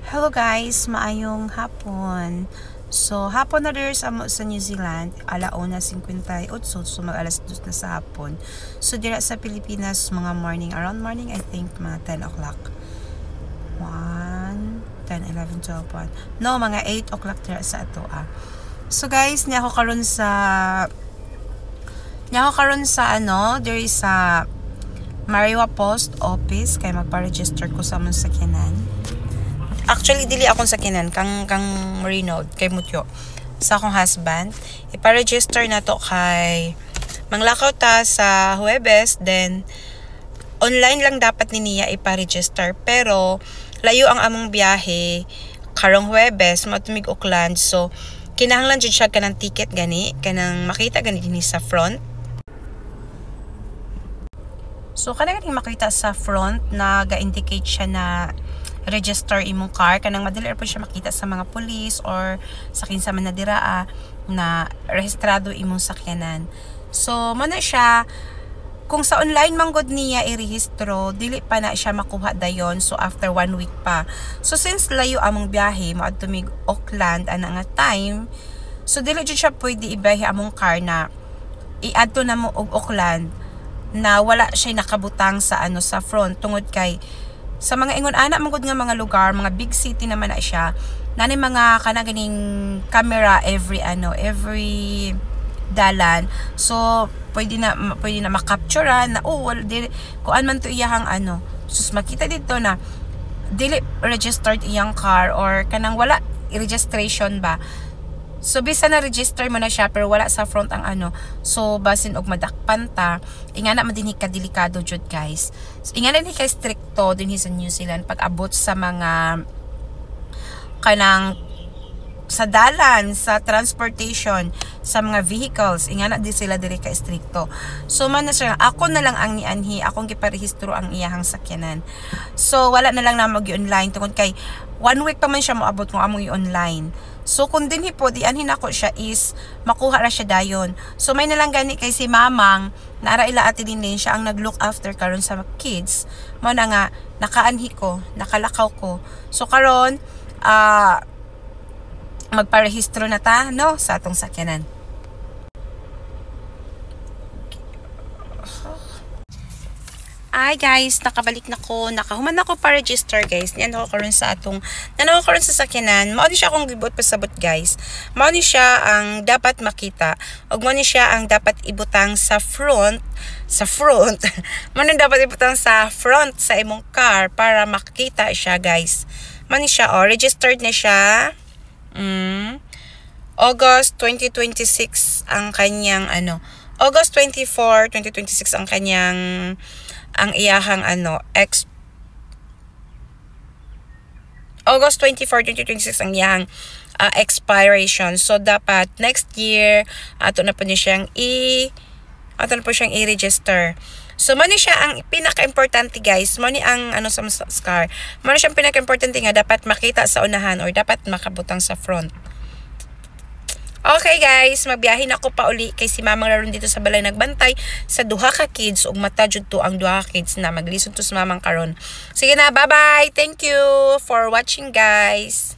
Hello guys, maayong hapon. So, hapon na rin sa New Zealand, 1:58, so mag-alas 2 na sa hapon. So, dira sa Pilipinas, mga around morning, I think, mga 10 o'clock. 1, 10, 11, 12, 1. No, mga 8 o'clock dira sa ato, So, guys, niya ako karon sa there is sa Mariwa Post Office, kay magpa-register ko sa mong sakyanan. Actually, dili akong sakyanan, kang Renault, kay Mutyo, sa akong husband. Ipa-register na to kay manglakaw ta sa Huwebes, then online lang dapat ni niya ipa-register. Pero, layo ang among biyahe, karong Huwebes, matumig Auckland. So, kinahanglan dyan siya kanang ticket gani, kanang makita gani din sa front. So, kanang makita sa front na ga-indicate siya na register imong car, kanang madali po siya makita sa mga police or sa kinsa man na diraa na rehistrado imong sakyanan. So mo na siya, kung sa online man gud niya irehistro, dili pa na siya makuha dayon, so after 1 week pa. So since layo among biyahe moadto mig Auckland ana nga time, so dili jud siya pwede ibahe among car na i-add to na mo og Auckland na wala siya nakabutang sa sa front, tungod kay sa mga ingon ana mangod nga mga lugar, mga big city naman na siya, nani mga kanaganing camera every dalan. So pwede na makapturean na dili kuan man to iyahang sus makita dito na dili registered iyang car or kanang wala registration ba. So bisa na register mo na siya pero wala sa front ang so basin og madakpan ta, ingana man dinhi ka delikado jud guys. So, ingana dinhi ka stricto dinhi sa New Zealand pag abot sa mga kanang sa dalan, sa transportation, sa mga vehicles, ingana di sila diri ka stricto. So man na siya, ako na lang ang nianhi, akong giparehistro ang iyahang sakyanan. So wala na lang na mag-online tungod kay 1 week pa man siya moabot kung among i-online. So kung dinhi po di anhin ako siya is makuha ra siya dayon. So may nalang gani kay si mamang naara ila ati din siya ang nag-look after karon sa kids. Mo na nga nakaanhi ko, nakalakaw ko. So karon magparehistro na ta sa atong sakyanan. Ay guys, nakabalik na ko, nakahuman ako pa register guys. Niyan ako karon sa sakyanan. Mao ni siya akong gibot pasabot guys. Mao ni siya ang dapat makita. Ug mao ni siya ang dapat ibutang sa front. Mao ni dapat ibutang sa front sa imong car para makita siya guys. Mao ni siya registered na siya. August 2026 ang kanyang August 24, 2026 ang kanyang iyahang August 24, 2026 ang iyahang expiration. So dapat next year ato na po siyang i-register. So mo ni siya ang pinaka-importante guys, mo ni ang sa car. Mo ni siya ang pinaka-importante nga dapat makita sa unahan or dapat makabutang sa front. Okay guys, magbiyahe na ako pa uli kay si mamang raron dito sa balay nagbantay sa duha ka kids ug mata jud to ang duha ka kids na maglisod to sa mamang karon. Sige na, bye-bye. Thank you for watching guys.